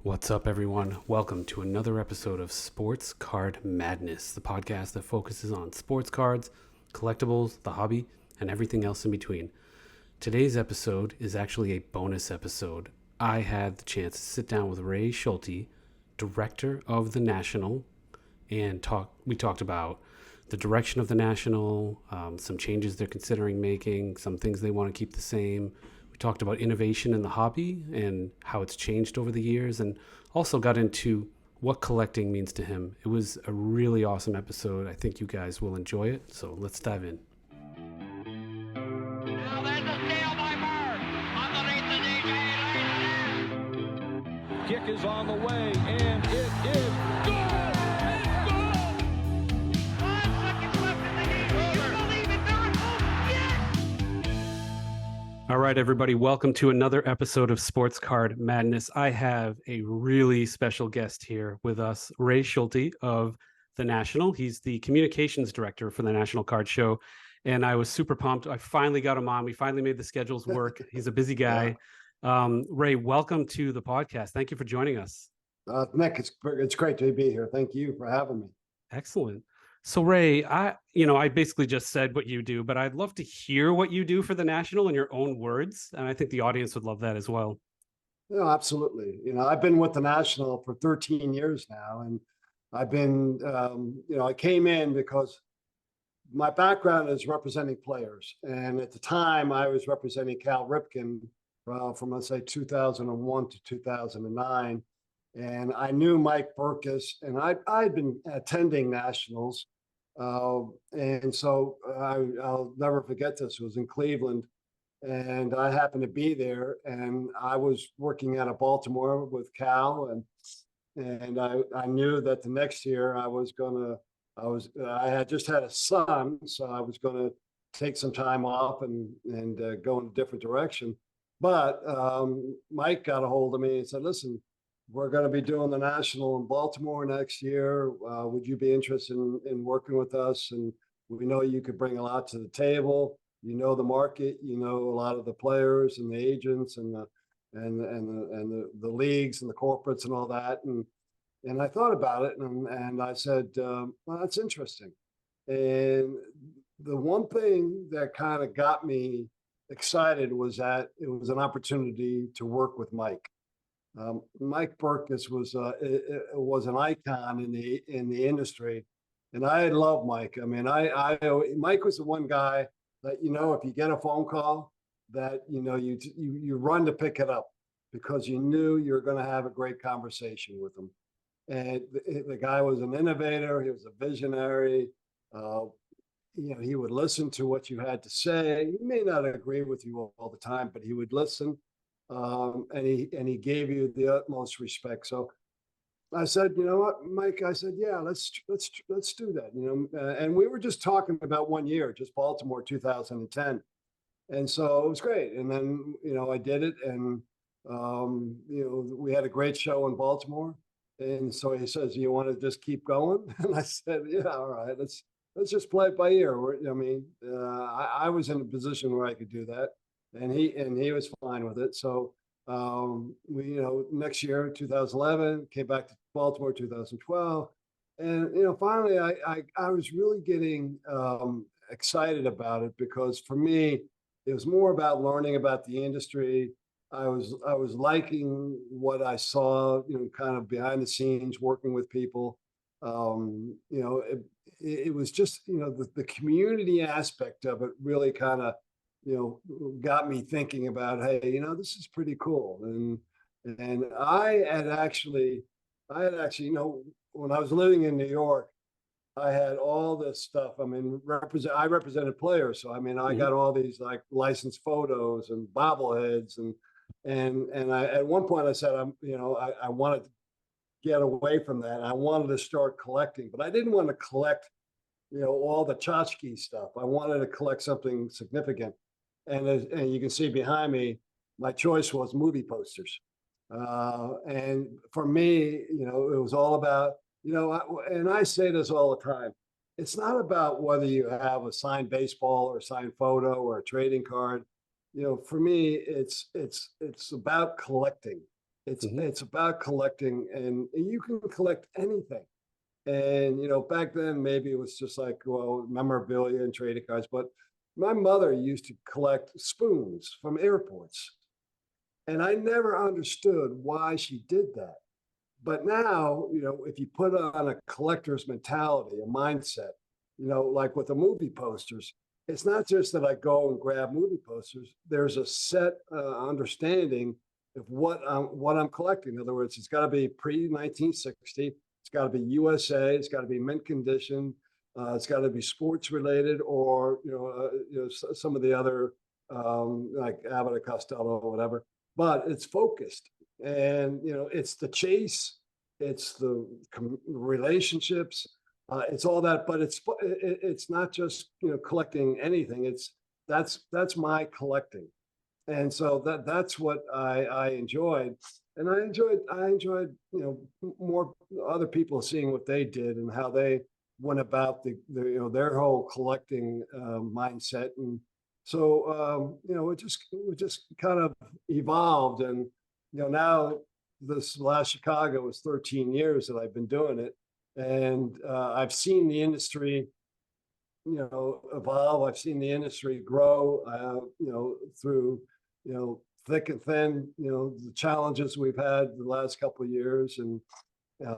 What's up, everyone? Welcome to another episode of Sports Card Madness, the podcast that focuses on sports cards, collectibles, the hobby, and everything else in between. Today's episode is actually a bonus episode. I had the chance to sit down with Ray Schulte, director of the National, and we talked about the direction of the National, some changes they're considering making, some things they want to keep the same. We talked about innovation in the hobby and how it's changed over the years, and also got into what collecting means to him. It was a really awesome episode. I think you guys will enjoy it, so let's dive in. Now there's a steal by Bird. Underneath the DJ. Kick is on the way, and it is good! It's good! 5 seconds left in the game. Do you believe in miracles? Yes! All right, everybody, welcome to another episode of Sports Card Madness. I have a really special guest here with us, Ray Schulte of the National. He's the communications director for the National Card Show, and I was super pumped. I finally got him on. We finally made the schedules work. He's a busy guy. Ray, welcome to the podcast. Thank you for joining us. Nick, it's great to be here. Thank you for having me. Excellent. So Ray, I basically just said what you do, but I'd love to hear what you do for the National in your own words, and I think the audience would love that as well. No, absolutely. I've been with the National for 13 years now, and I've been, I came in because my background is representing players, and at the time I was representing Cal Ripken from let's say 2001 to 2009. And I knew Mike Burkus, and I'd been attending Nationals. And so I'll never forget this. It was in Cleveland, and I happened to be there, and I was working out of Baltimore with Cal, and I knew that the next year I had just had a son, so I was going to take some time off and go in a different direction. But Mike got a hold of me and said, "Listen, we're going to be doing the National in Baltimore next year. Would you be interested in working with us? And we know you could bring a lot to the table. You know the market. You know a lot of the players and the agents and the leagues and the corporates and all that." And I thought about it, and I said, "Well, that's interesting." And the one thing that kind of got me excited was that it was an opportunity to work with Mike. Mike Burkus was an icon in the industry, and I love Mike. I mean, Mike was the one guy that if you get a phone call that you run to pick it up because you knew you were going to have a great conversation with him. And the guy was an innovator. He was a visionary. He would listen to what you had to say. He may not agree with you all the time, but he would listen. And he gave you the utmost respect. So I said, "You know what, Mike?" I said, "Yeah, let's do that." And we were just talking about 1 year, just Baltimore 2010, and so it was great. And then I did it, and we had a great show in Baltimore. And so he says, "You want to just keep going?" And I said, "Yeah, all right, let's just play it by ear." I was in a position where I could do that. And he was fine with it. So next year, 2011, came back to Baltimore, 2012, and finally, I was really getting excited about it because for me, it was more about learning about the industry. I was liking what I saw, kind of behind the scenes, working with people. It was just the community aspect of it really kind of got me thinking about, hey, this is pretty cool. And I had actually, when I was living in New York, I had all this stuff. I mean, I represented players, so I got all these like licensed photos and bobbleheads, and I at one point I said, I wanted to get away from that. I wanted to start collecting, but I didn't want to collect, all the tchotchke stuff. I wanted to collect something significant. And you can see behind me, my choice was movie posters. And for me, it was all about, and I say this all the time, it's not about whether you have a signed baseball or a signed photo or a trading card. For me, it's about collecting. It's about collecting, and you can collect anything. And back then maybe it was just like, well, memorabilia and trading cards, but my mother used to collect spoons from airports, and I never understood why she did that. But now, if you put on a collector's mentality, a mindset, like with the movie posters, it's not just that I go and grab movie posters. There's a set understanding of what I'm collecting. In other words, it's got to be pre 1960. It's got to be USA. It's got to be mint condition. It's got to be sports related, or some of the other like Abbott or Costello or whatever. But it's focused, and it's the chase, it's the relationships, it's all that. But it's not just collecting anything. That's my collecting, and so that's what I enjoyed. And I enjoyed more other people seeing what they did and how they went about their whole collecting mindset. And so it just kind of evolved. And now this last Chicago was 13 years that I've been doing it, and I've seen the industry evolve. I've seen the industry grow, through thick and thin, the challenges we've had the last couple of years,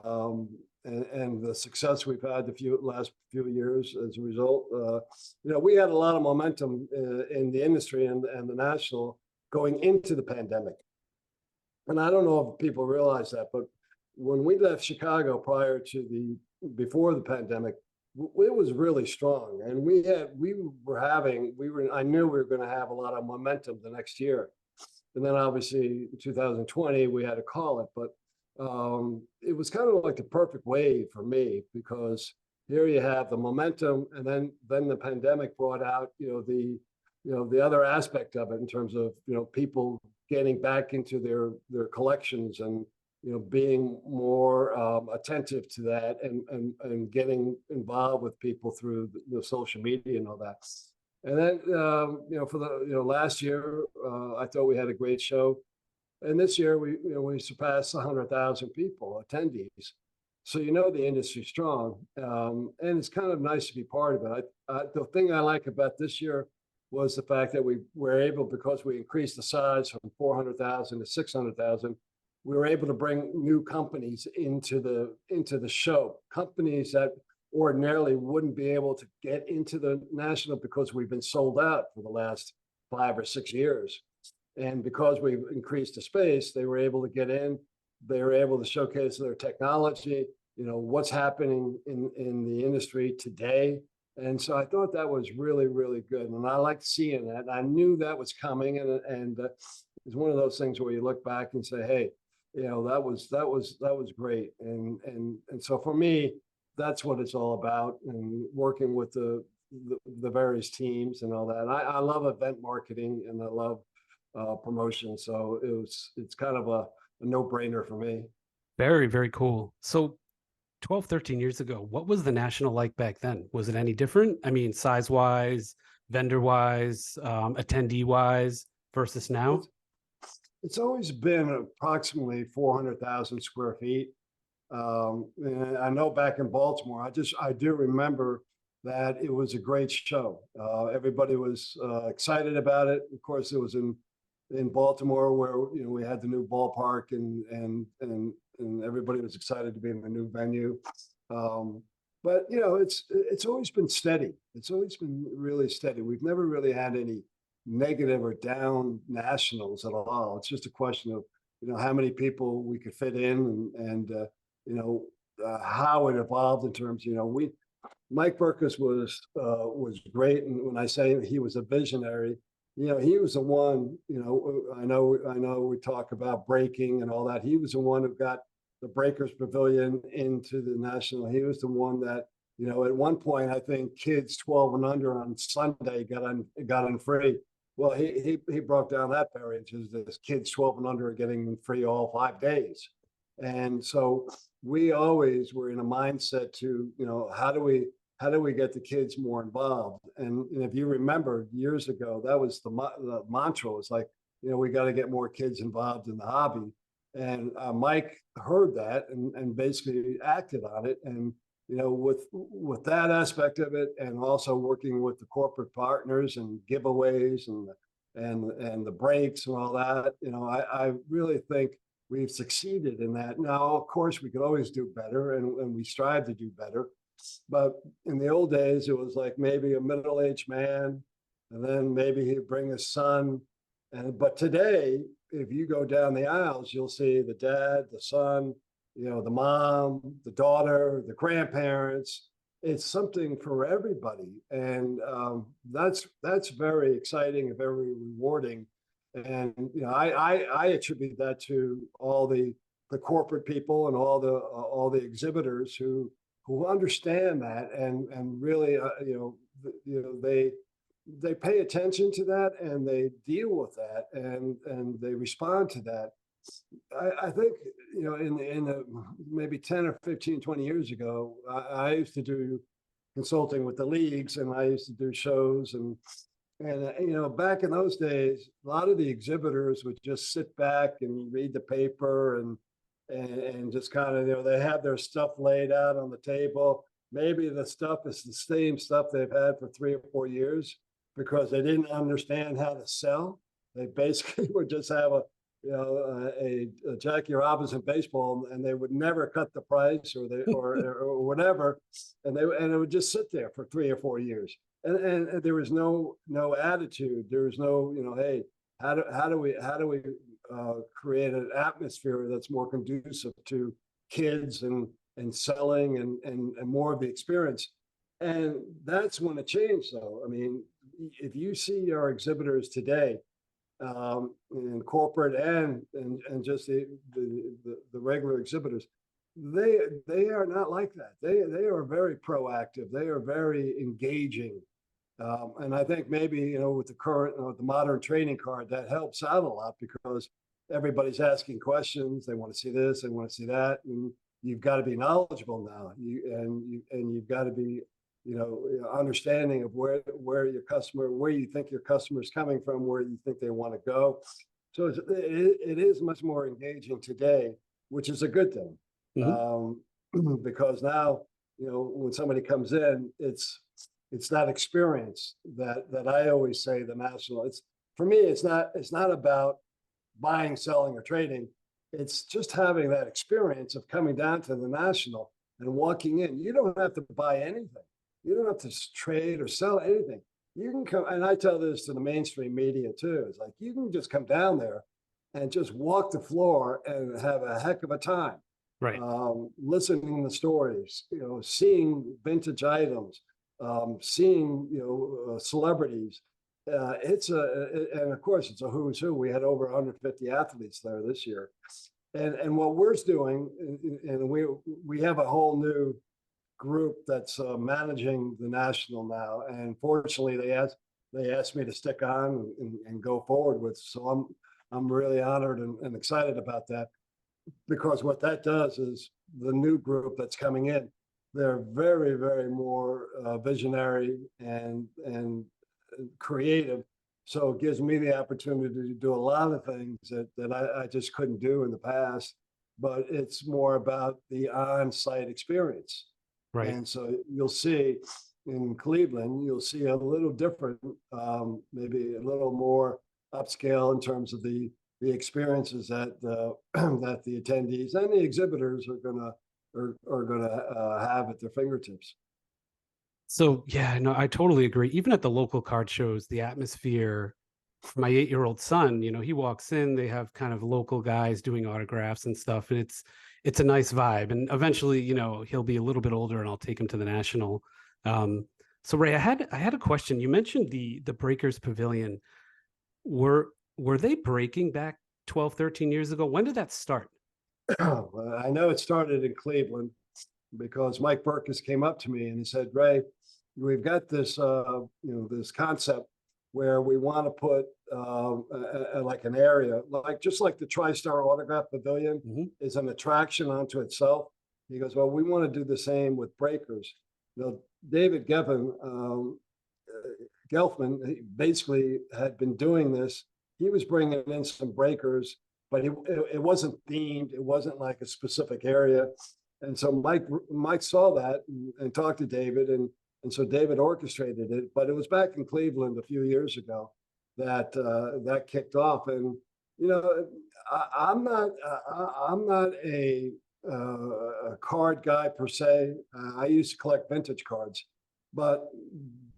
um, and the success we've had the last few years as a result. We had a lot of momentum in the industry and the national going into the pandemic. And I don't know if people realize that, but when we left Chicago before the pandemic, it was really strong. And I knew we were going to have a lot of momentum the next year. And then obviously in 2020, we had to call it, but it was kind of like the perfect wave for me, because here you have the momentum, and then the pandemic brought out, the other aspect of it in terms of, people getting back into their collections, and, being more attentive to that, and getting involved with people through the social media and all that. And then, for the, last year, I thought we had a great show. And this year we surpassed 100,000 people, attendees. So, the industry's strong. And it's kind of nice to be part of it. The thing I like about this year was the fact that we were able, because we increased the size from 400,000 to 600,000, we were able to bring new companies into the show, companies that ordinarily wouldn't be able to get into the national because we've been sold out for the last 5 or 6 years. And because we've increased the space, they were able to get in. They were able to showcase their technology, what's happening in the industry today. And so I thought that was really, really good. And I liked seeing that. I knew that was coming. And it's one of those things where you look back and say, hey, that was great. And so for me, that's what it's all about, and working with the various teams and all that. I love event marketing, and I love promotion. So it's kind of a no-brainer for me. Very, very cool. So 12, 13 years ago, what was the national like back then? Was it any different? I mean, size-wise, vendor-wise, attendee-wise versus now? It's always been approximately 400,000 square feet. And I know back in Baltimore, I do remember that it was a great show. Everybody was excited about it. Of course, it was in Baltimore, where we had the new ballpark, and everybody was excited to be in the new venue. But it's always been steady. It's always been really steady. We've never really had any negative or down nationals at all. It's just a question of how many people we could fit in, and how it evolved in terms. Mike Burkus was great, and when I say he was a visionary, he was the one. I know we talk about breaking and all that. He was the one who got the Breakers Pavilion into the national. He was the one that at one point, I think kids 12 and under on Sunday got on free. Well, he broke down that barrier to this kids 12 and under are getting free all 5 days. And so we always were in a mindset to, how do we get the kids more involved? And if you remember years ago, that was the mantra was like, we got to get more kids involved in the hobby. And Mike heard that and basically acted on it. And with that aspect of it, and also working with the corporate partners and giveaways and the breaks and all that, I really think we've succeeded in that. Now, of course, we could always do better, and we strive to do better. But in the old days, it was like maybe a middle-aged man, and then maybe he'd bring his son. But today, if you go down the aisles, you'll see the dad, the son, the mom, the daughter, the grandparents. It's something for everybody, and that's very exciting and very rewarding. And I attribute that to all the corporate people and all the exhibitors who understand that and really they pay attention to that, and they deal with that, and they respond to that. I think in the maybe 10 or 15, 20 years ago, I used to do consulting with the leagues, and I used to do shows, and back in those days, a lot of the exhibitors would just sit back and read the paper and just kind of, they have their stuff laid out on the table. Maybe the stuff is the same stuff they've had for 3 or 4 years because they didn't understand how to sell. They basically would just have a Jackie Robinson baseball, and they would never cut the price or whatever, and it would just sit there for 3 or 4 years, and there was no attitude. There was no hey, how do we create an atmosphere that's more conducive to kids and selling and more of the experience. And that's when it changed, though. I mean, if you see our exhibitors today, in corporate and just the regular exhibitors, they are not like that. They are very proactive. They are very engaging. And I think maybe, with the current, the modern training card, that helps out a lot because everybody's asking questions. They want to see this, they want to see that. And you've got to be knowledgeable now. You've got to be, understanding of where you think your customer is coming from, where you think they want to go. So it is much more engaging today, which is a good thing. Mm-hmm. Because now, when somebody comes in, it's that experience that I always say the national. For me, it's not about buying, selling, or trading. It's just having that experience of coming down to the national and walking in. You don't have to buy anything. You don't have to trade or sell anything. You can come, and I tell this to the mainstream media too. It's like, you can just come down there and just walk the floor and have a heck of a time. Right. Listening to stories, seeing vintage items, seeing, celebrities. And of course, it's a who's who. We had over 150 athletes there this year. And what we're doing, and we have a whole new group that's managing the national now. And fortunately, they asked me to stick on and go forward with. So I'm really honored and excited about that, because what that does is the new group that's coming in, they're very, very more visionary and creative. So it gives me the opportunity to do a lot of things that I just couldn't do in the past, but it's more about the on-site experience. Right. And so you'll see in Cleveland, you'll see a little different, maybe a little more upscale in terms of the experiences that that the attendees and the exhibitors are gonna have at their fingertips. So yeah, no, I totally agree. Even at the local card shows, the atmosphere. My 8-year-old son, he walks in. They have kind of local guys doing autographs and stuff, and it's a nice vibe. And eventually, he'll be a little bit older, and I'll take him to the national. So Ray, I had a question. You mentioned the Breakers Pavilion. Were they breaking back 12, 13 years ago? When did that start? Well, I know it started in Cleveland because Mike Burkus came up to me and he said, "Ray, we've got this this concept where we want to put like an area, just like the TriStar Autograph Pavilion mm-hmm. is an attraction unto itself." He goes, "Well, we want to do the same with Breakers." David Gelfman he basically had been doing this. He was bringing in some breakers but it wasn't themed. It wasn't like a specific area. And so Mike saw that and talked to David, and so David orchestrated it. But it was back in Cleveland a few years ago that that kicked off. And you know, I'm not a card guy per se. I used to collect vintage cards, but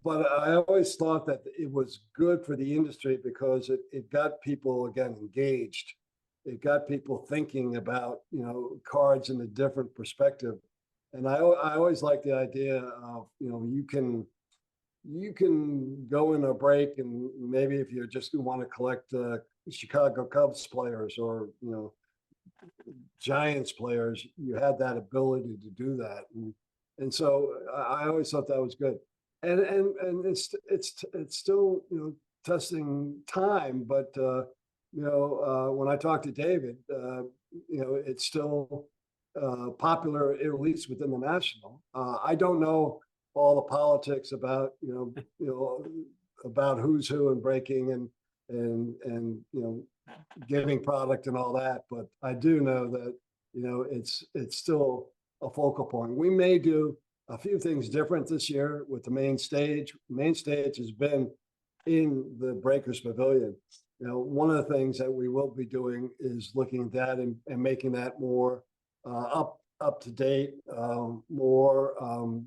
I always thought that it was good for the industry because it got people again engaged. It got people thinking about cards in a different perspective, and I always like the idea of you can go in a break and maybe if you just want to collect Chicago Cubs players or Giants players, you had that ability to do that, and so I always thought that was good, and it's still testing time, but when I talked to David, it's still popular at least within the national. I don't know all the politics about about who's who and breaking and giving product and all that, but I do know that it's still a focal point. We may do a few things different this year with the main stage. Main stage has been in the Breakers Pavilion. One of the things that we will be doing is looking at that and making that more up to date, more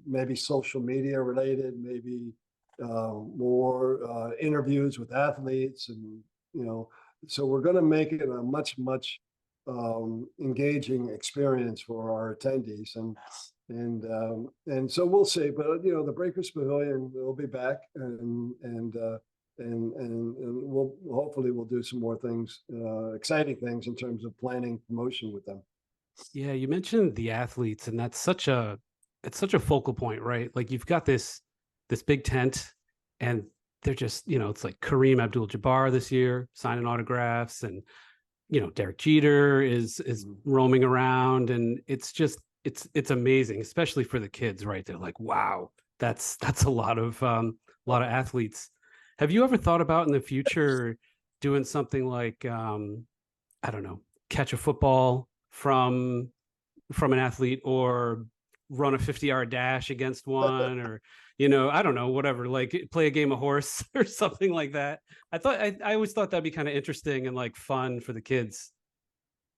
maybe social media related, maybe more interviews with athletes, and so we're going to make it a much engaging experience for our attendees, and so we'll see. But the Breakers Pavilion will be back, and we'll hopefully we'll do some more things, exciting things in terms of planning promotion with them. Yeah, you mentioned the athletes, and it's such a focal point, right? Like you've got this big tent, and they're just it's like Kareem Abdul-Jabbar this year signing autographs, and Derek Jeter is roaming around, and it's just it's amazing, especially for the kids, right? They're like, wow, that's a lot of athletes. Have you ever thought about in the future doing something like I don't know, catch a football from an athlete, or run a 50-yard dash against one, or I don't know, whatever, like play a game of horse or something like that? I always thought that'd be kind of interesting and like fun for the kids.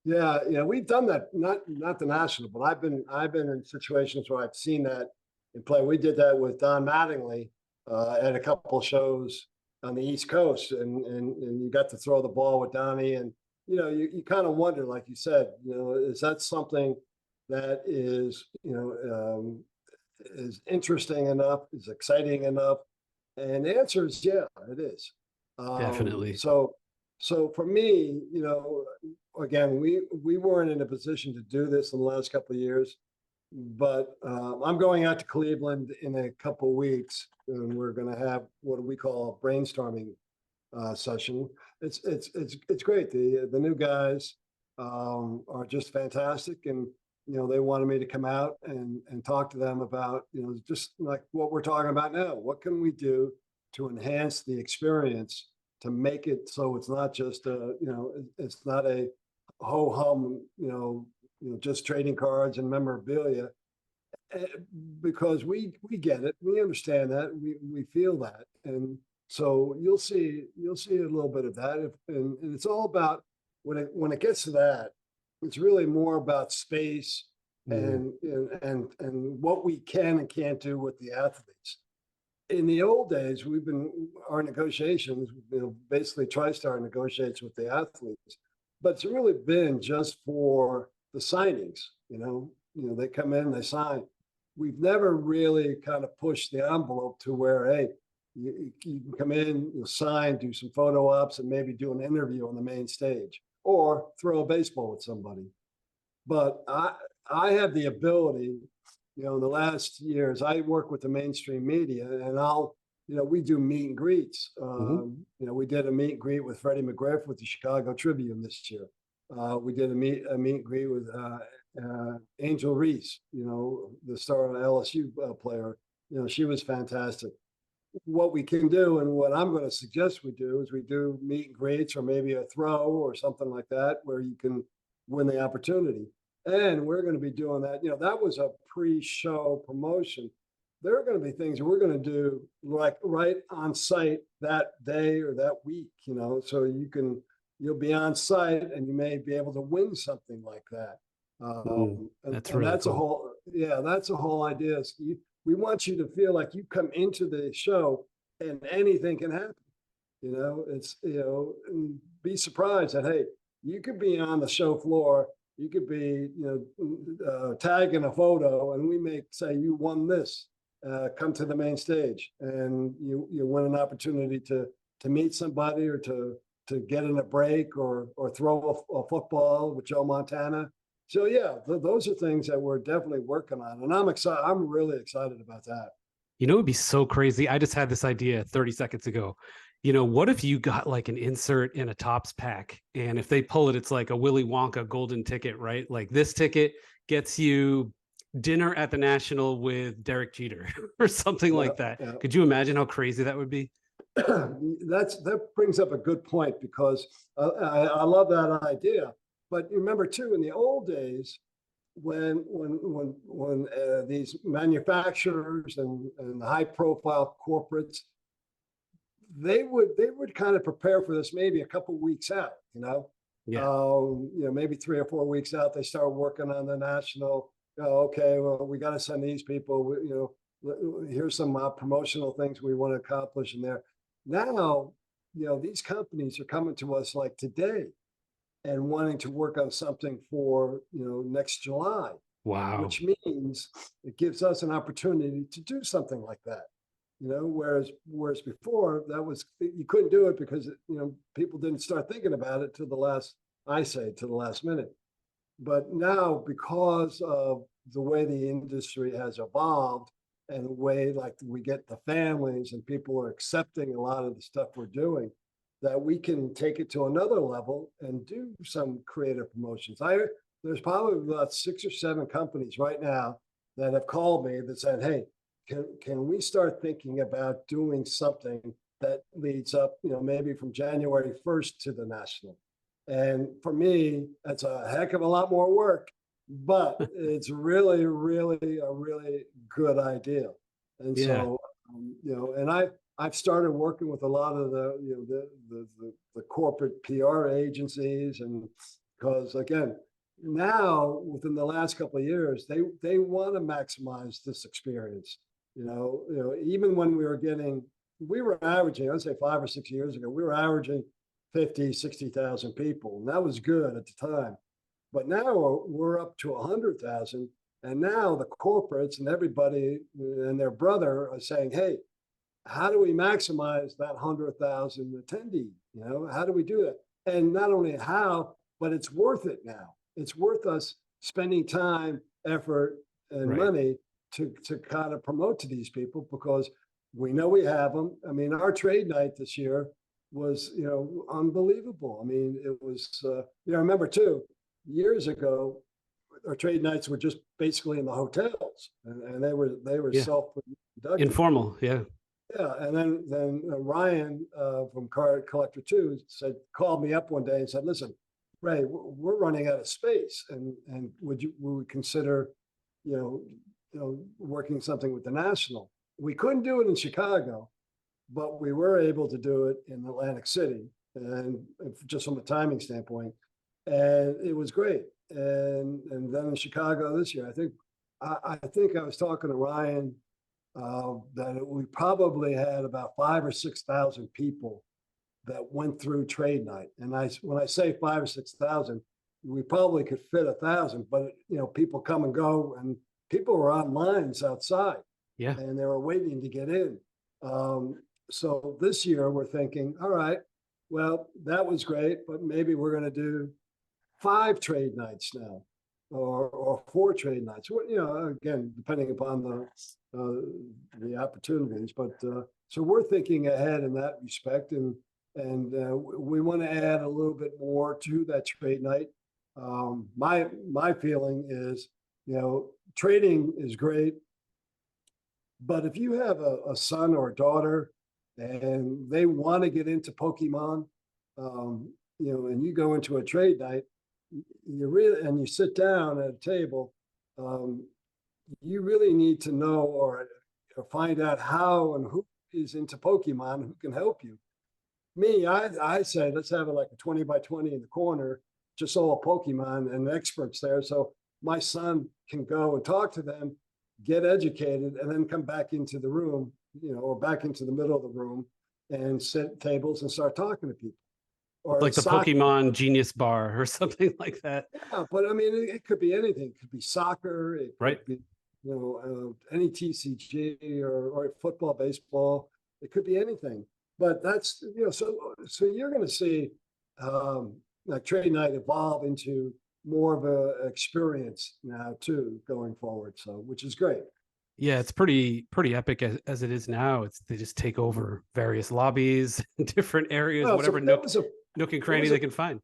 Yeah, we've done that, not the national, but I've been in situations where I've seen that in play. We did that with Don Mattingly at a couple of shows on the East Coast, and you got to throw the ball with Donnie, and you kind of wonder, like you said, is that something that is is interesting enough, is exciting enough? And the answer is yeah, it is. Definitely. So for me, again, we weren't in a position to do this in the last couple of years, but I'm going out to Cleveland in a couple of weeks, and we're going to have what we call a brainstorming session. It's great. The new guys are just fantastic, and they wanted me to come out and talk to them about just like what we're talking about now. What can we do to enhance the experience, to make it so it's not just it's not a ho hum just trading cards and memorabilia, because we get it, we understand that, we feel that, and so you'll see a little bit of that, and it's all about when it gets to that, it's really more about space and what we can and can't do with the athletes. In the old days, our negotiations, basically TriStar negotiates with the athletes, but it's really been just for the signings. They come in, they sign. We've never really kind of pushed the envelope to where, hey, you can come in, you'll sign, do some photo ops, and maybe do an interview on the main stage, or throw a baseball with somebody. But I have the ability, in the last years, I work with the mainstream media, and we do meet and greets. We did a meet and greet with Freddie McGriff with the Chicago Tribune this year. We did a meet and greet with Angel Reese, the star LSU player. She was fantastic. what we can do and what I'm going to suggest we do is we do meet and greets or maybe a throw or something like that where you can win the opportunity. And we're going to be doing that. That was a pre-show promotion. There are going to be things we're going to do like right on site that day or that week, so you'll be on site and you may be able to win something like that. That's And really that's cool. that's a whole idea. We want you to feel like you come into the show and anything can happen. It's, and be surprised that, hey, you could be on the show floor, you could be, tagging a photo and we may say you won this, come to the main stage and you win an opportunity to meet somebody or to get in a break or throw a football with Joe Montana. So yeah, those are things that we're definitely working on, and I'm excited. I'm really excited about that. It'd be so crazy. I just had this idea 30 seconds ago. What if you got like an insert in a Topps pack, and if they pull it, it's like a Willy Wonka golden ticket, right? Like this ticket gets you dinner at the National with Derek Jeter or something Yeah, like that. yeah. Could you imagine how crazy that would be? That brings up a good point because I love that idea. But remember too, in the old days, when these manufacturers and high profile corporates, they would kind of prepare for this maybe a couple of weeks out, Yeah. maybe 3 or 4 weeks out, they start working on the national. Okay, well, we got to send these people, here's some promotional things we want to accomplish in there. Now, these companies are coming to us like today and wanting to work on something for, next July, Wow. which means it gives us an opportunity to do something like that. Whereas before that was, you couldn't do it because people didn't start thinking about it to the last minute. But now, because of the way the industry has evolved and the way like we get the families and people are accepting a lot of the stuff we're doing, that we can take it to another level and do some creative promotions. There's probably about 6 or 7 companies right now that have called me that said, hey, can we start thinking about doing something that leads up, maybe from January 1st to the National? And for me, that's a heck of a lot more work, but it's really, really a really good idea. And Yeah. so, and I've started working with a lot of the corporate PR agencies, and because again, now within the last couple of years, they want to maximize this experience. Even when we were averaging, I'd say 5 or 6 years ago, we were averaging 50, 60,000 people. And that was good at the time. But now we're up to 100,000. And now the corporates and everybody and their brother are saying, hey, how do we maximize that 100,000 attendee? How do we do that? And not only how, but it's worth it now. It's worth us spending time, effort, and money to kind of promote to these people because we know we have them. I mean, our trade night this year was, unbelievable. I mean, it was, remember too, years ago, our trade nights were just basically in the hotels and they were Yeah. self-conducted. Informal. Yeah. Yeah. And then Ryan from Card Collector 2 called me up one day and said, listen, Ray, we're running out of space. And would we consider, working something with the National? We couldn't do it in Chicago, but we were able to do it in Atlantic City, and just from a timing standpoint, and it was great. And then in Chicago this year, I think I was talking to Ryan that we probably had about 5 or 6 thousand people that went through trade night. And when I say 5 or 6 thousand, we probably could fit 1,000, but people come and go, and people were on lines outside. Yeah. And they were waiting to get in. So this year we're thinking, all right, well, that was great, but maybe we're going to do 5 trade nights now, or 4 trade nights. Again, depending upon the opportunities. But so we're thinking ahead in that respect, and we want to add a little bit more to that trade night. My feeling is, trading is great. But if you have a son or a daughter and they want to get into Pokemon, and you go into a trade night, you really and you sit down at a table, um, you really need to know or find out how and who is into Pokemon who can help you. Me, I say let's have it like a 20 by 20 in the corner, just all Pokemon and experts there. So my son can go and talk to them, get educated, and then come back into the room, or back into the middle of the room and sit tables and start talking to people. Or Like the soccer. Pokemon Genius Bar or something like that, Yeah, but I mean, it could be anything. It could be soccer. It right? could be, any TCG or football, baseball. It could be anything. But that's, so you're going to see like trade night evolve into more of a experience now too going forward. So, which is great. Yeah, it's pretty epic as it is now. It's they just take over various lobbies, different areas, Well, so whatever nook and it cranny was they a can find.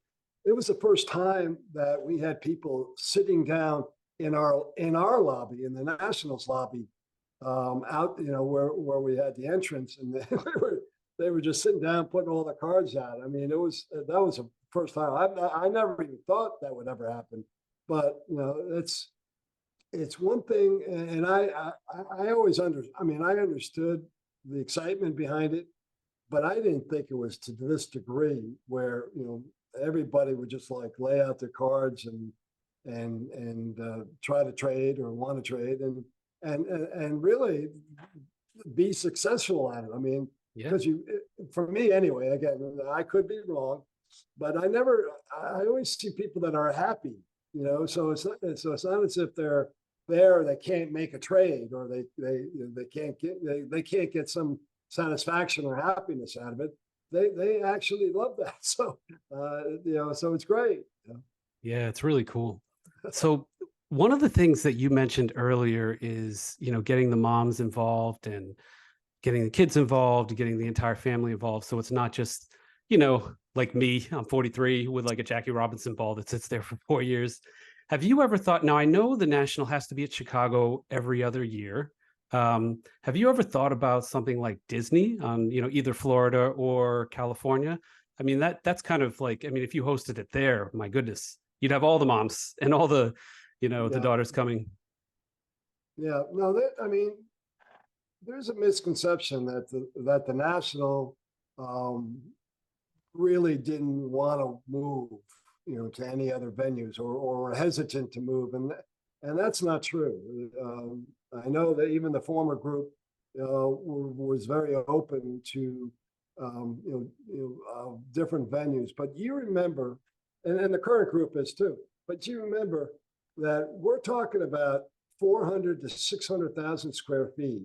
it was the first time that we had people sitting down in our lobby, in the Nationals lobby, out, where we had the entrance, and they were just sitting down putting all the cards out. I mean, that was the first time. I never even thought that would ever happen, but it's one thing, and I always I understood the excitement behind it, but I didn't think it was to this degree where everybody would just like lay out their cards and try to trade or want to trade and really be successful at it. I mean, Yeah, because for me anyway, again, I could be wrong, but I always see people that are happy, so it's not as if they're there, they can't make a trade, or they can't get some satisfaction or happiness out of it. They actually love that. So it's great. yeah, it's really cool. So one of the things that you mentioned earlier is, getting the moms involved and getting the kids involved, getting the entire family involved. So it's not just, like me, I'm 43 with like a Jackie Robinson ball that sits there for 4 years. Have you ever thought, now I know the National has to be at Chicago every other year. Have you ever thought about something like Disney on, either Florida or California? I mean, that's kind of like, I mean, if you hosted it there, my goodness, you'd have all the moms and all the, the Yeah, daughters coming. yeah. No, I mean, there's a misconception that the National um, really didn't want to move, to any other venues, or hesitant to move, and that's not true. I know that even the former group was very open to different venues, but you remember, and the current group is too. But you remember that we're talking about 400 to 600,000 square feet.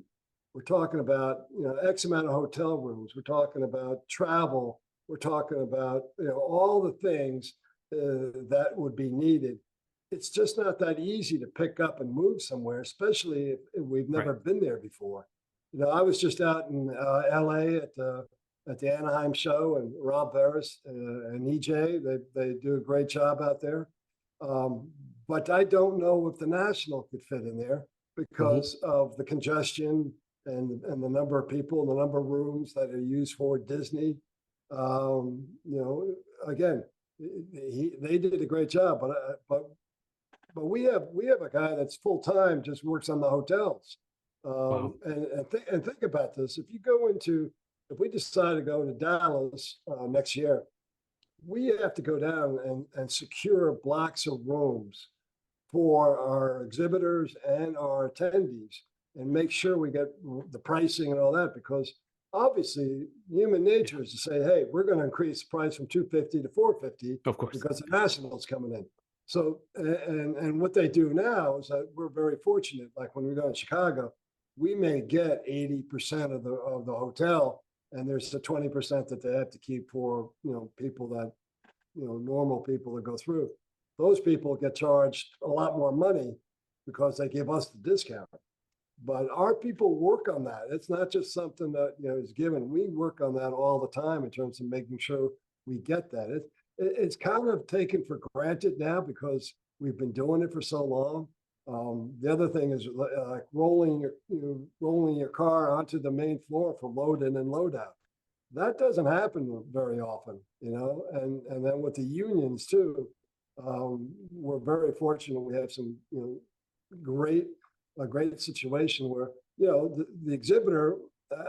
We're talking about X amount of hotel rooms. We're talking about travel. We're talking about all the things that would be needed. It's just not that easy to pick up and move somewhere, especially if we've Right. never been there before. I was just out in LA at the Anaheim show, and Rob Veras and EJ, they do a great job out there. But I don't know if the National could fit in there Mhm. because of the congestion and the number of people and the number of rooms that are used for Disney. Again, they did a great job, but we have a guy that's full time, just works on the hotels. Wow. And think about this: if we decide to go to Dallas next year, we have to go down and secure blocks of rooms for our exhibitors and our attendees, and make sure we get the pricing and all that, because obviously human Yeah, nature is to say, hey, we're going to increase the price from 250 to 450 of course. because the Nationals coming in. So and what they do now is that we're very fortunate. Like when we go in Chicago, we may get 80% of the hotel, and there's the 20% that they have to keep for people that normal people that go through. Those people get charged a lot more money because they give us the discount. But our people work on that. It's not just something that is given. We work on that all the time in terms of making sure we get that. It's kind of taken for granted now because we've been doing it for so long. The other thing is like rolling your car onto the main floor for load in and load out. That doesn't happen very often, and then with the unions too, we're very fortunate. We have some, great, a great situation where, the exhibitor,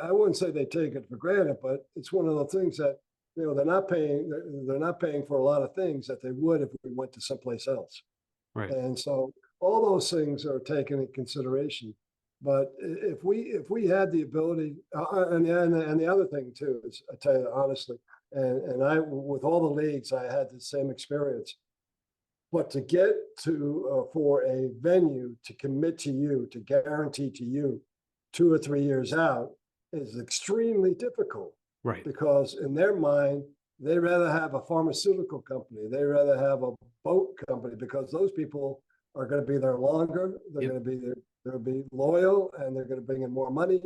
I wouldn't say they take it for granted, but it's one of the things that, they're not paying for a lot of things that they would if we went to someplace else. Right. And so all those things are taken in consideration. But if we had the ability, and the other thing too is, I tell you honestly, and I, with all the leagues, I had the same experience. But to get to for a venue to commit to you, to guarantee to you 2 or 3 years out is extremely difficult. Right. Because in their mind, they rather have a pharmaceutical company, they rather have a boat company, because those people are going to be there longer. They're going to be there. They'll be loyal, and they're going to bring in more money,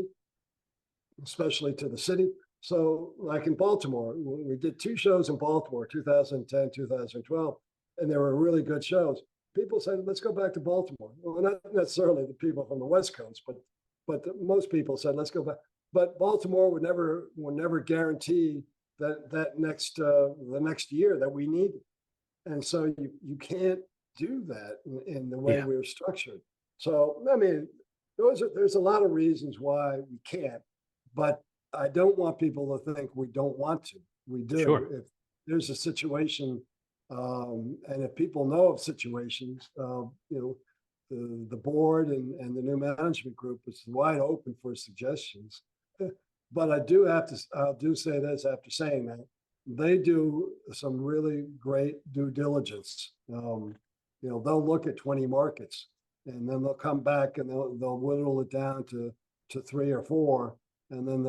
especially to the city. So, like in Baltimore, we did 2 shows in Baltimore, 2010, 2012, and they were really good shows. People said, "Let's go back to Baltimore." Well, not necessarily the people from the West Coast, but most people said, "Let's go back." But Baltimore would never guarantee that the next year that we need, and so you can't do that in the way we're structured. So, I mean, there's a lot of reasons why we can't, but I don't want people to think we don't want to. We do. Sure. If there's a situation, and if people know of situations, the board and the new management group is wide open for suggestions. But I do say this after saying that they do some really great due diligence. They'll look at 20 markets, and then they'll come back and they'll whittle it down to 3 or 4, and then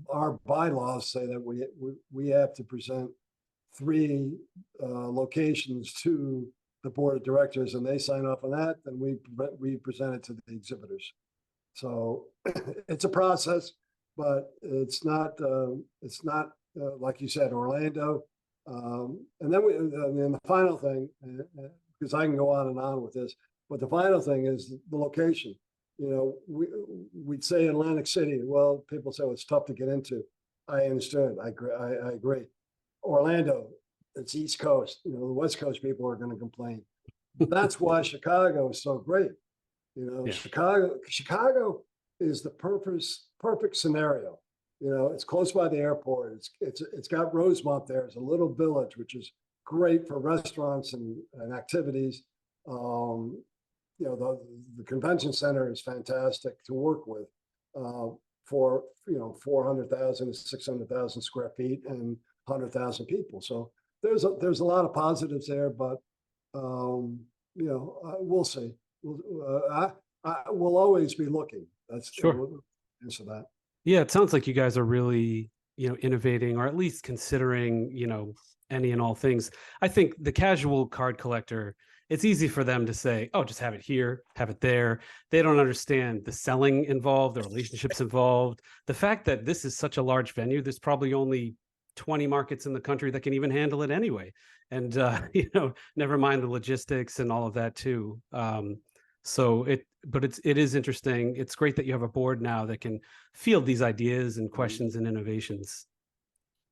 our bylaws say that we have to present 3 locations to the board of directors, and they sign off on that. Then we present it to the exhibitors. So it's a process, but it's not like you said, Orlando. And then the final thing, because I can go on and on with this, but the final thing is the location. We'd say Atlantic City. Well, people say it's tough to get into. I understand. I agree. Orlando, it's East Coast. The West Coast people are going to complain. That's why Chicago is so great. Chicago is the perfect scenario. It's close by the airport. It's got Rosemont there. It's a little village, which is great for restaurants and activities. The convention center is fantastic to work with, for 400,000 to 600,000 square feet and 100,000 people. So there's a lot of positives there, but we'll see. We'll always be looking. That's sure. Answer that. Yeah, it sounds like you guys are really, innovating, or at least considering, any and all things. I think the casual card collector, it's easy for them to say, "Oh, just have it here, have it there." They don't understand the selling involved, the relationships involved. The fact that this is such a large venue, there's probably only 20 markets in the country that can even handle it anyway. And, never mind the logistics and all of that too. But it is interesting. It's great that you have a board now that can field these ideas and questions and innovations.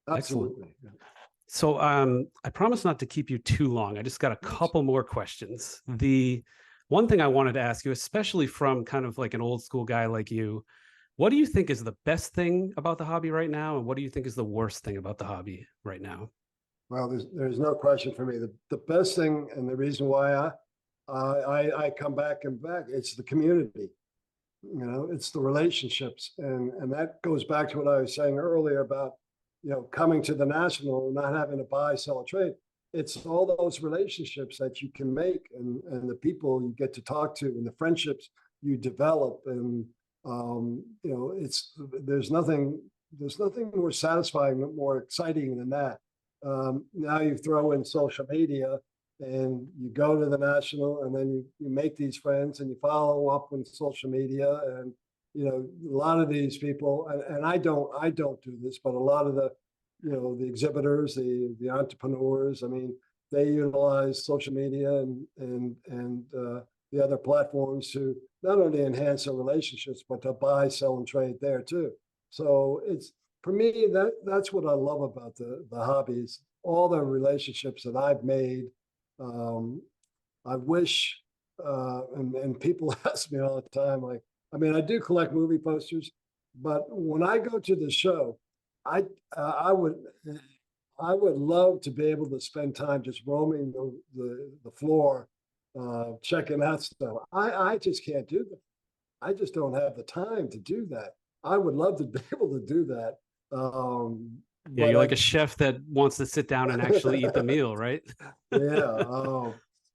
Absolutely. Excellent. So I promise not to keep you too long. I just got a couple more questions. The one thing I wanted to ask you, especially from kind of like an old school guy like you, what do you think is the best thing about the hobby right now? And what do you think is the worst thing about the hobby right now? Well, there's no question for me. The best thing, and the reason why I come back and back, it's the community. It's the relationships, and that goes back to what I was saying earlier about coming to the national and not having to buy, sell, or trade. It's all those relationships that you can make, and the people you get to talk to, and the friendships you develop, and there's nothing more satisfying, more exciting than that. Now you throw in social media, and you go to the national, and then you make these friends, and you follow up on social media, and a lot of these people, and I don't do this, but a lot of the exhibitors, the entrepreneurs, I mean, they utilize social media and the other platforms to not only enhance their relationships, but to buy, sell, and trade there too. So it's for me that's what I love about the hobbies. All the relationships that I've made. I wish, and people ask me all the time, like, I mean, I do collect movie posters, but when I go to the show, I I would I would love to be able to spend time just roaming the floor, checking out stuff. I just can't do that. I just don't have the time to do that. I would love to be able to do that. Yeah, But you're like I, a chef that wants to sit down and actually eat the meal, right? yeah.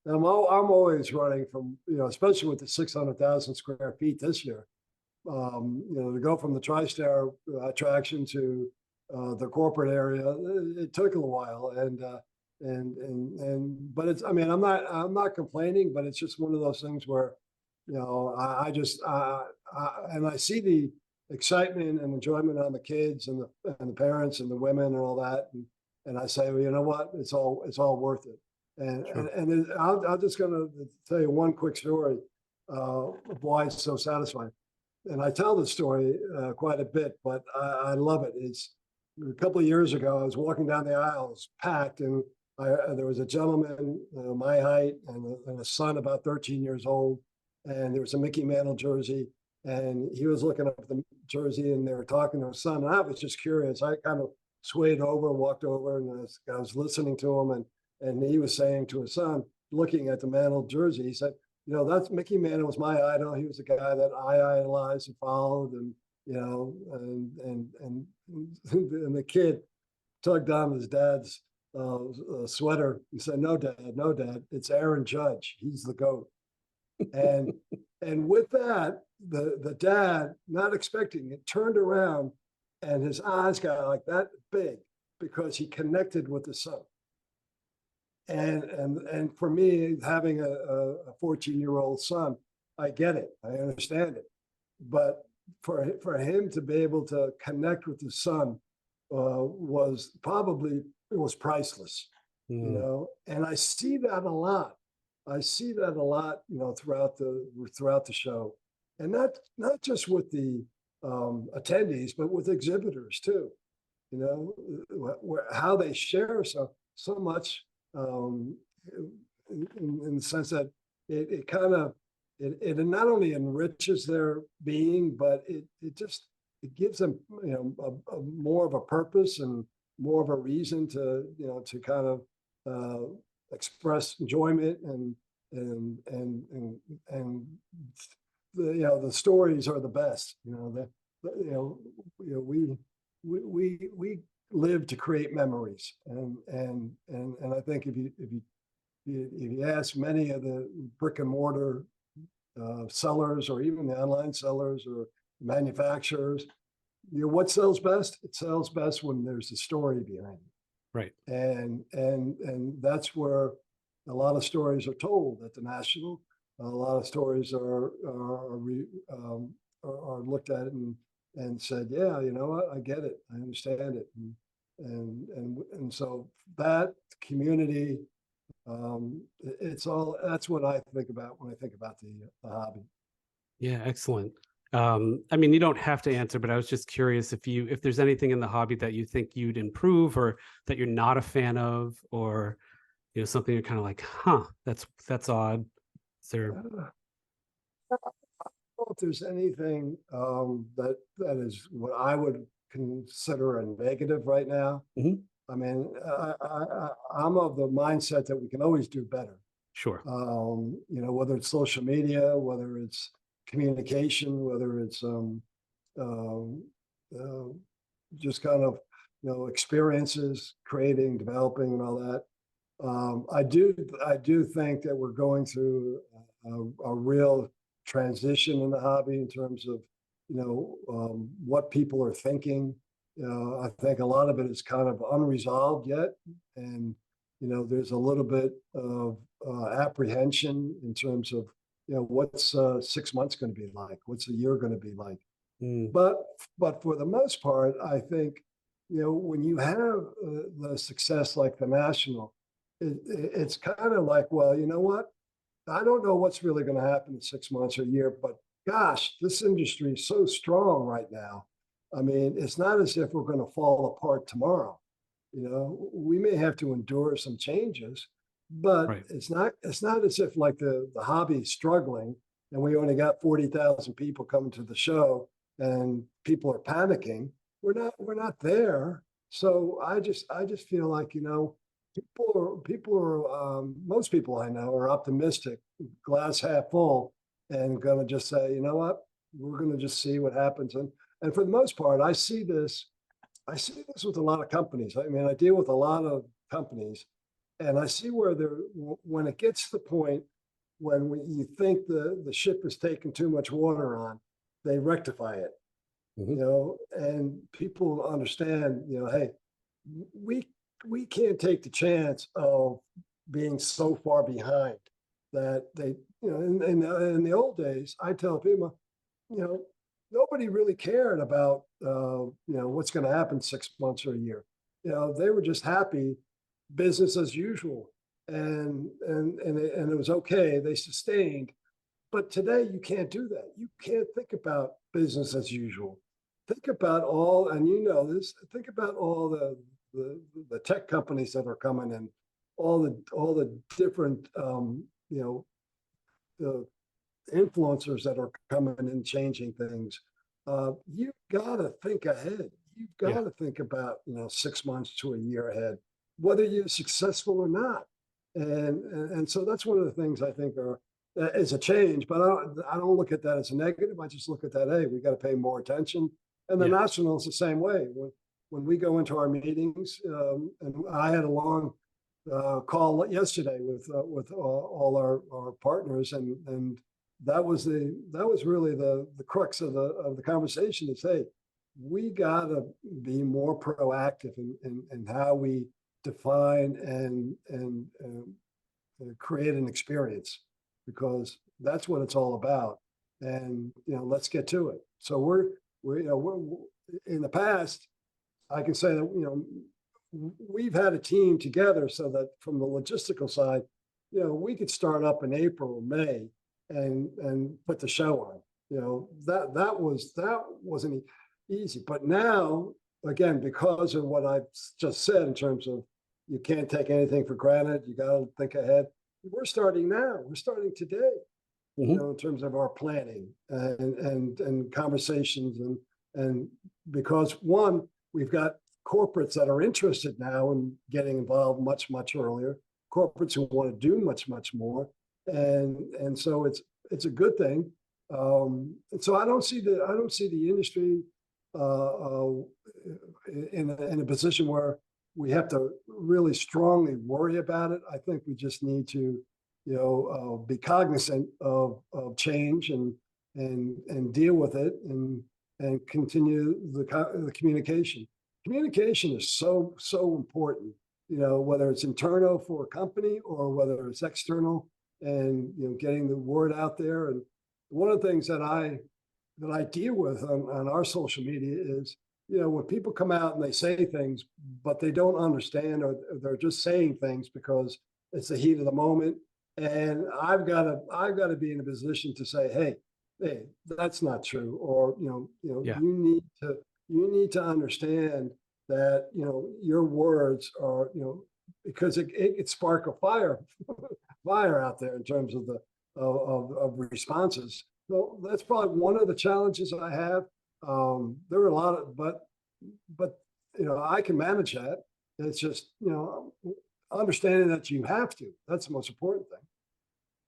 I'm always running from, especially with the 600,000 square feet this year. To go from the TriStar attraction to the corporate area, it took a while, but it's. I mean, I'm not complaining, but it's just one of those things where, I just and I see the excitement and enjoyment on the kids and the parents and the women and all that, and I say, well, you know what, it's all worth it. And Sure. I'm just going to tell you one quick story of why it's so satisfying. And I tell this story quite a bit, but I love it. It's a couple of years ago. I was walking down the aisle, it was packed, and there was a gentleman my height and a son about 13 years old, and there was a Mickey Mantle jersey, and he was looking up the jersey, and they were talking to his son, and I was just curious. I kind of swayed over, walked over, and I was listening to him, and he was saying to his son, looking at the Mantle jersey, he said, that's Mickey Mantle was my idol. He was the guy that I idolized and followed, and and the kid tugged on his dad's sweater. He said, "No, Dad, it's Aaron Judge. He's the GOAT." And and with that, the dad, not expecting it, turned around, and his eyes got like that big because he connected with the son. And for me, having a 14-year-old son, I get it, I understand it, but for him to be able to connect with his son was probably, it was priceless, And I see that a lot. I see that a lot, throughout the show, and not just with the attendees, but with exhibitors too. How they share so much, in the sense that it kind of it not only enriches their being, but it gives them a more of a purpose and more of a reason to kind of express enjoyment and the stories are the best. We live to create memories, and I think if you ask many of the brick and mortar sellers, or even the online sellers or manufacturers, what sells best? It sells best when there's a story behind it. Right. And that's where a lot of stories are told at the National. A lot of stories are looked at and said, yeah, you know what, I get it, I understand it, and so that community, that's what I think about when I think about the hobby. Yeah, excellent. I mean, you don't have to answer, but I was just curious if there's anything in the hobby that you think you'd improve, or that you're not a fan of, or something you're kind of like, that's odd. Is there? I don't know if there's anything that is what I would consider a negative right now. Mhm. I mean, I'm of the mindset that we can always do better. Sure. Whether it's social media, whether it's communication, whether it's just kind of experiences, creating, developing, and all that. I do think that we're going through a real transition in the hobby in terms of what people are thinking. I think a lot of it is kind of unresolved yet, and there's a little bit of apprehension in terms of what's 6 months going to be like, what's a year going to be like. But for the most part, I think when you have the success like the National, it's kind of like, well, you know what, I don't know what's really going to happen in 6 months or a year, but gosh, this industry is so strong right now. I mean, it's not as if we're going to fall apart tomorrow. We may have to endure some changes, but Right. it's not as if like the hobby is struggling and we only got 40,000 people coming to the show and people are panicking. We're not there. So I just feel like, most people I know are optimistic, glass half full, and going to just say, you know what, we're going to just see what happens. And for the most part, I see this with a lot of companies. I mean, I deal with a lot of companies, and I see where when it gets to the point when you think the ship is taking too much water on, they rectify it. And people understand, hey, we we can't take the chance of being so far behind that in the old days, I tell people, you know, nobody really cared about what's going to happen 6 months or a year. They were just happy, business as usual, and it was okay. They sustained. But today you can't do that. You can't think about business as usual. Think about all, and this. Think about all the tech companies that are coming in, all the different the influencers that are coming and changing things. You've got to think ahead. You've got Yeah. to think about 6 months to a year ahead, whether you're successful or not. And so that's one of the things I think is a change. But I don't look at that as a negative. I just look at that. Hey, we got to pay more attention. And the Yeah. Nationals the same way. When we go into our meetings, and I had a long call yesterday with all our partners, and that was really the crux of the conversation is, hey, we gotta be more proactive in how we define and create an experience, because that's what it's all about. And let's get to it. So we're in the past, I can say that we've had a team together so that from the logistical side, we could start up in April or May and put the show on. That wasn't easy. But now, again, because of what I just said in terms of you can't take anything for granted, you got to think ahead. We're starting now. We're starting today. Mhm. In terms of our planning and conversations, and because one, we've got corporates that are interested now in getting involved much earlier, corporates who want to do much more, and so it's a good thing. And so I don't see the industry in a position where we have to really strongly worry about it. I think we just need to be cognizant of change and deal with it, and continue the communication. Communication is so important. Whether it's internal for a company or whether it's external, and getting the word out there. And one of the things that I deal with on our social media is, when people come out and they say things, but they don't understand, or they're just saying things because it's the heat of the moment. And I've got to be in a position to say, hey, that's not true. Or, Yeah. you need to understand that, your words are, because it spark a fire out there in terms of of responses. So that's probably one of the challenges I have. There are a lot of, but I can manage that. It's just understanding that you have to. That's the most important thing.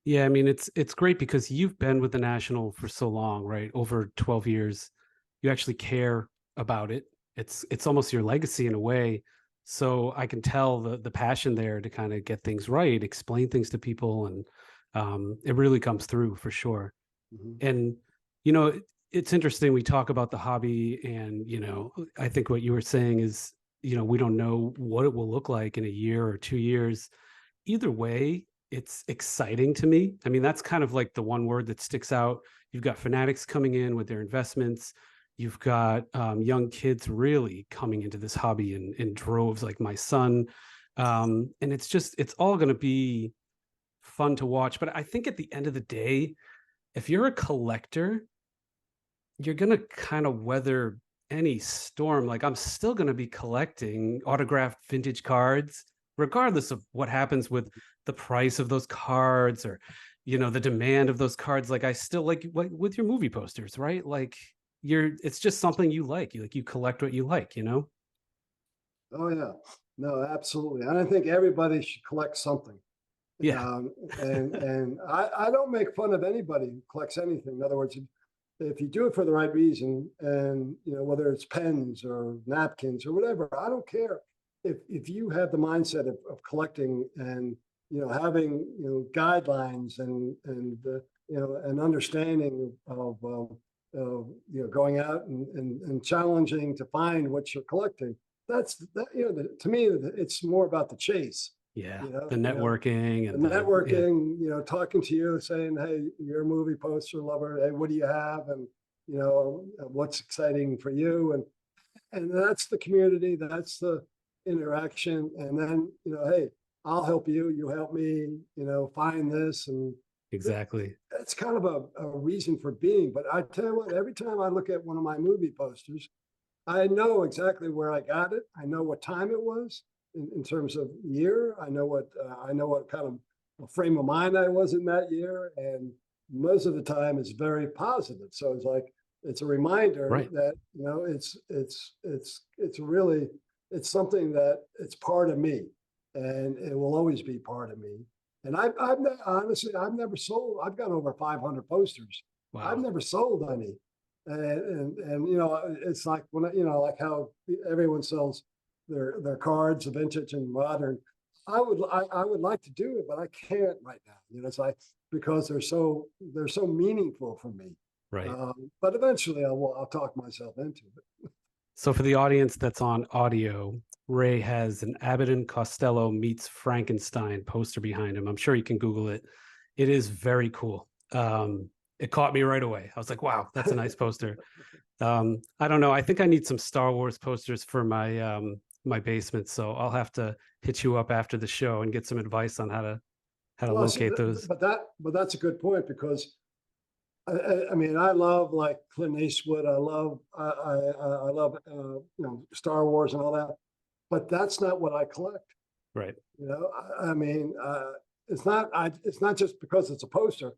Yeah, I mean, it's great because you've been with the National for so long, right? Over 12 years. You actually care about it. It's almost your legacy in a way. So I can tell the passion there to kind of get things right, explain things to people, and it really comes through for sure. Mhm. And it's interesting. We talk about the hobby, and I think what you were saying is, we don't know what it will look like in a year or 2 years. Either way, it's exciting to me. I mean, that's kind of like the one word that sticks out. You've got fanatics coming in with their investments. You've got young kids really coming into this hobby in droves, like my son. And it's all going to be fun to watch. But I think at the end of the day, if you're a collector, you're going to kind of weather any storm. Like I'm still going to be collecting autographed vintage cards, regardless of what happens with the price of those cards or, the demand of those cards. Like I still like with your movie posters, right? Like it's just something you like. You collect what you like, Oh yeah, no, absolutely. And I think everybody should collect something. Yeah. And I don't make fun of anybody who collects anything. In other words, if you do it for the right reason, and whether it's pens or napkins or whatever, I don't care. If you have the mindset of collecting and having guidelines and an understanding of going out and challenging to find what you're collecting, to me it's more about the chase. Yeah, the networking and the networking, talking to you, saying, "Hey, you're a movie poster lover. Hey, what do you have?" And what's exciting for you, and that's the community, that's the interaction, and then hey, I'll help you, you help me, find this, and exactly. That's kind of a reason for being. But I tell you what, every time I look at one of my movie posters, I know exactly where I got it. I know what time it was in terms of year. I know what kind of frame of mind I was in that year, and most of the time it's very positive. So it's a reminder Right. that it's really something that it's part of me, and it will always be part of me. And honestly, I've never sold. I've got over 500 posters. Wow. I've never sold any. And it's like when like how everyone sells their cards, vintage and modern. I would like to do it, but I can't right now. It's like because they're so meaningful for me. Right. But eventually I'll talk myself into it. So for the audience that's on audio, Ray has an Abbott and Costello meets Frankenstein poster behind him. I'm sure you can Google it. It is very cool. It caught me right away. I was like, wow, that's a nice poster. I don't know. I think I need some Star Wars posters for my my basement. So I'll have to hit you up after the show and get some advice on how to locate those. But that's a good point, because I mean, I love like Clint Eastwood. I love Star Wars and all that, but that's not what I collect. Right. I mean, it's not just because it's a poster.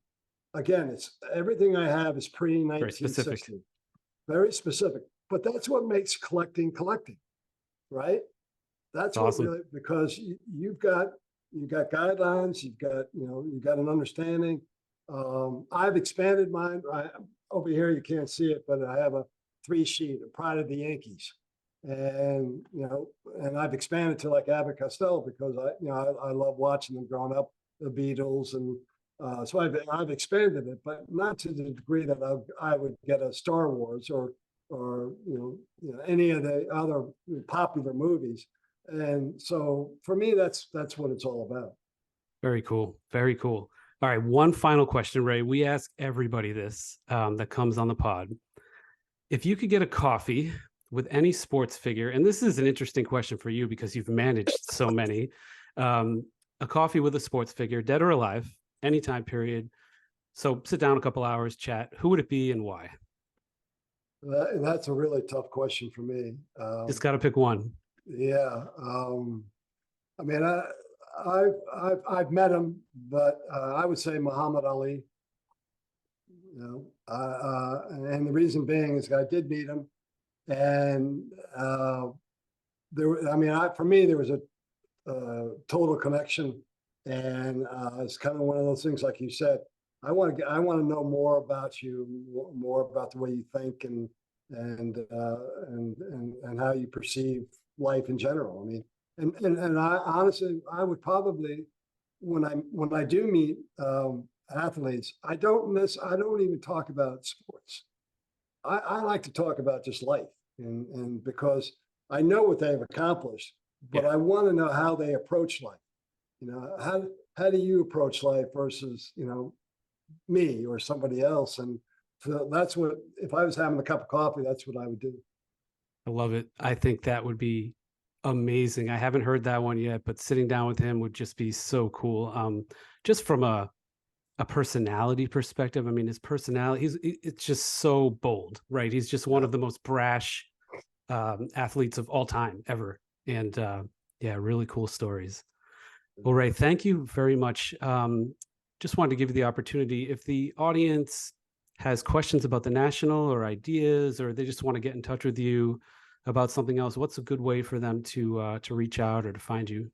Again, it's everything I have is pre-1960, very specific. But that's what makes collecting, right? That's awesome. What really, because you've got guidelines, you've got an understanding. I've expanded mine. Over here, you can't see it, but I have a 3-sheet of Pride of the Yankees, and and I've expanded to like Abbott Costello because I love watching them growing up, the Beatles, and so I've expanded it, but not to the degree that I would get a Star Wars or any of the other popular movies. And so for me, that's what it's all about. Very cool. Very cool. All right. One final question, Ray. We ask everybody this that comes on the pod. If you could get a coffee with any sports figure, and this is an interesting question for you because you've managed so many, a coffee with a sports figure, dead or alive, any time period. So sit down a couple hours, chat. Who would it be and why? That's a really tough question for me. Just got to pick one. Yeah. I mean, I've met him, but I would say Muhammad Ali. And the reason being is I did meet him, and for me there was a total connection, and it's kind of one of those things, like you said. I want to know more about you, more about the way you think, and how you perceive life in general. I mean, and I honestly, I would probably, when I do meet athletes, I don't even talk about sports. I like to talk about just life, and because I know what they've accomplished, but I want to know how they approach life. How do you approach life versus me or somebody else? And so that's what, if I was having a cup of coffee, that's what I would do. I love it. I think that would be Amazing. I haven't heard that one yet, but sitting down with him would just be so cool. Just from a personality perspective, I mean, his personality, it's just so bold, right? He's just one Yeah. of the most brash athletes of all time ever. And yeah, really cool stories. Well, Ray, thank you very much. Just wanted to give you the opportunity. If the audience has questions about the national or ideas, or they just want to get in touch with you about something else, what's a good way for them to reach out or to find you?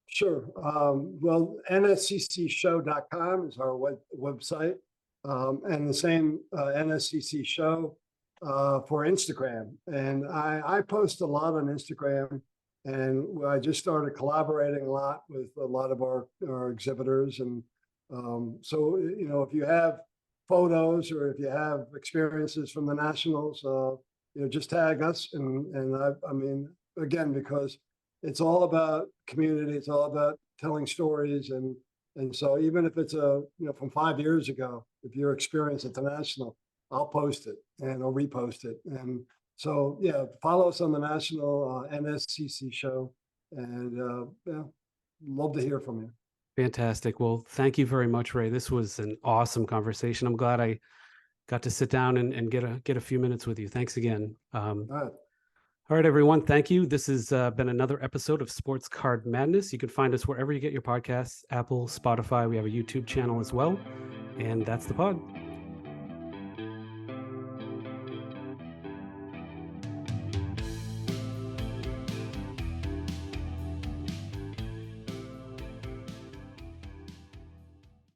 Sure. Well, nsccshow.com is our website, and the same NSCC show for Instagram. And I post a lot on Instagram, and I just started collaborating a lot with a lot of our exhibitors. And so, if you have photos or if you have experiences from the nationals, just tag us. And I mean, again, because it's all about community. It's all about telling stories, and so even if it's from 5 years ago, if your experience at the national, I'll post it and I'll repost it. And so yeah, follow us on the national NSCC show, and yeah, love to hear from you. Fantastic. Well, thank you very much, Ray. This was an awesome conversation. I'm glad I got to sit down and get a few minutes with you. Thanks again. All right. All right, everyone. Thank you. This has been another episode of Sports Card Madness. You can find us wherever you get your podcasts, Apple, Spotify. We have a YouTube channel as well. And that's the pod.